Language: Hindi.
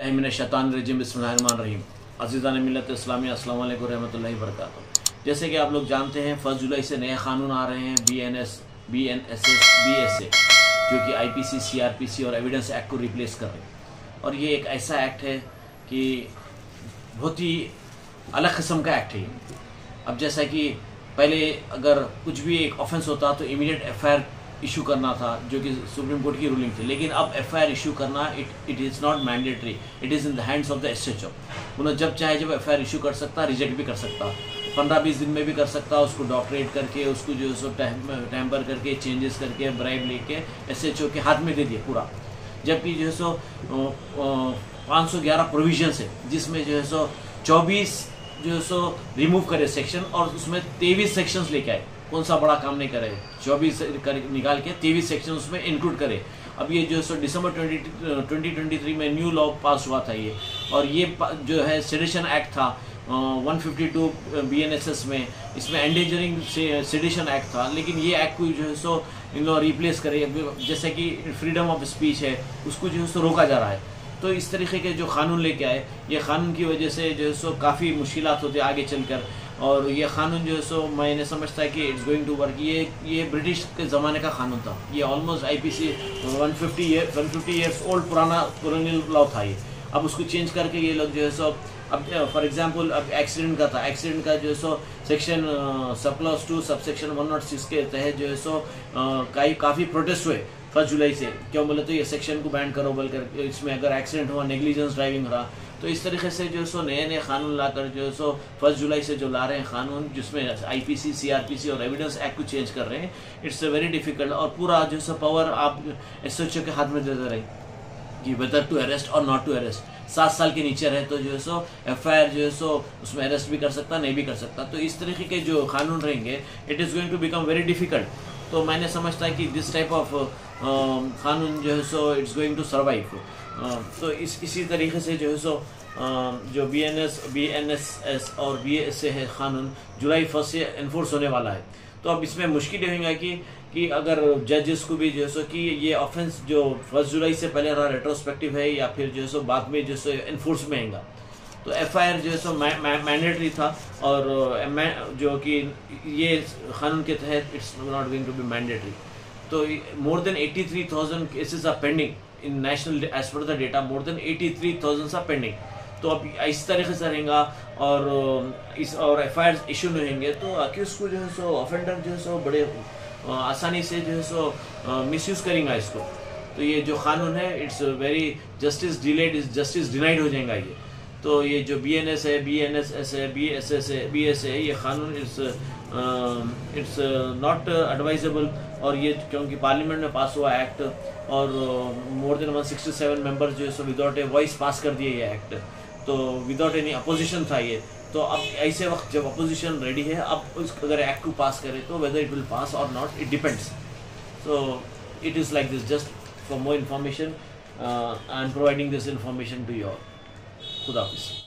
शैतानिर्रजीम बिस्मिल्लाहिर्रहमानिर्रहीम। अज़ीज़ान मिल्लत इस्लामिया अस्सलाम वालेकुम रहमतुल्लाहि वबरकातुहू। जैसे कि आप लोग जानते हैं 1 जुलाई से नए कानून आ रहे हैं BNSS BSA, जो कि IPC CRPC और एविडेंस एक्ट को रिप्लेस कर रहे हैं। और ये एक ऐसा एक्ट है कि बहुत ही अलग किस्म का एक्ट है। अब जैसा कि पहले अगर कुछ भी एक ऑफेंस होता तो इमीडिएट FIR इशू करना था, जो कि सुप्रीम कोर्ट की रूलिंग थी। लेकिन अब FIR इशू करना it is not mandatory, it is in the hands of the SHO। उन्हें जब चाहे जब FIR इशू कर सकता, रिजेक्ट भी कर सकता, 15-20 दिन में भी कर सकता, उसको डॉक्टरेट करके, उसको जो है सो टैम्पर करके, चेंजेस करके, ब्राइब लेके SHO के हाथ में दे दिया पूरा। जबकि जो है सो 511 प्रोविजंस है, जिसमें जो है सो 24 जो है सो रिमूव करे सेक्शन, और उसमें 23 सेक्शंस लेके आए। कौन सा बड़ा काम नहीं करे, 24 निकाल के 23 सेक्शन उसमें इंक्लूड करे। अब ये जो है सो दिसंबर 2023 में न्यू लॉ पास हुआ था ये, और ये जो है सेडिशन एक्ट था 152 BNSS में, इसमें एंडेंजरिंग सेडिशन एक्ट था। लेकिन ये एक्ट को जो है सो इन लोग रिप्लेस करे, जैसे कि फ्रीडम ऑफ स्पीच है, उसको जो है सो रोका जा रहा है। तो इस तरीके के जो कानून लेके आए, ये कानून की वजह से जो है सो काफ़ी मुश्किलात होती है आगे चलकर। और ये कानून जो है सो मैंने समझता है कि इट्स गोइंग टू वर्क। ये ब्रिटिश के ज़माने का कानून था। ये ऑलमोस्ट IPC 150 ईयर्स ओल्ड पुराना कॉलोनियल लॉ था ये। अब उसको चेंज करके ये लोग जो है सो, अब फॉर एग्जांपल अब एक्सीडेंट का था, एक्सीडेंट का जो है सो सेक्शन सबक्लॉज 2 सबसेक्शन 106 के तहत जो है सो काफ़ी प्रोटेस्ट हुए 1 जुलाई से। क्यों बोले तो ये सेक्शन को बैन करो बोलकर, इसमें अगर एक्सीडेंट हुआ, नेग्लिजेंस ड्राइविंग रहा। तो इस तरीके से जो है सो नए कानून लाकर जो है सो 1 जुलाई से जो ला रहे हैं कानून, जिसमें IPC CRPC और एविडेंस एक्ट को चेंज कर रहे हैं, इट्स वेरी डिफिकल्ट। और पूरा जो है सो पावर आप SHO के हाथ में देते रहे कि वेदर टू अरेस्ट और नॉट टू अरेस्ट। 7 साल के नीचे रहे तो जो है सो FIR जो है सो उसमें अरेस्ट भी कर सकता, नहीं भी कर सकता। तो इस तरीके के जो कानून रहेंगे, it is going to become very difficult. तो मैंने समझता है कि दिस टाइप ऑफ कानून जो है so it's going to survive. तो इसी तरीके से जो है सो जो BNSS और BSA है कानून, जुलाई 1 से इन्फोर्स होने वाला है। तो अब इसमें मुश्किल होगा कि अगर जजेस को भी जो है सो कि ये ऑफेंस जो 1 जुलाई से पहले रहा रेट्रोस्पेक्टिव है, या फिर जो है सो बाद में जो है सो इन्फोर्स में आएगा। तो FIR जो है सो मैंडेटरी था, और जो कि ये कानून के तहत it's not going to be mandatory. तो more than 83,000 cases are pending in national, as per the data more than 83,000 are pending. तो अब इस तरीके से रहेगा, और FIR इशू नहीं होंगे, तो अक्यूज को जो है सो ऑफेंडर जो है सो बड़े आसानी से जो है सो मिसयूज करेंगे इसको। तो ये जो कानून है, it's very justice delayed is justice denied हो जाएगा ये। तो ये जो BNS है, BNSS है, BSS है, BSA है, ये कानून इट्स नॉट एडवाइजेबल। और ये क्योंकि पार्लियामेंट में पास हुआ एक्ट, और मोर देन 167 मेंबर्स जो है सो विदाउट ए वॉइस पास कर दिए ये एक्ट। तो विदाउट एनी अपोजिशन था ये। तो अब ऐसे वक्त जब अपोजिशन रेडी है, अब अगर एक्ट को पास करे तो वेदर इट विल पास और not, it depends. So it is like this. Just for more information I am providing this information to you all. खुदा हाफिज़।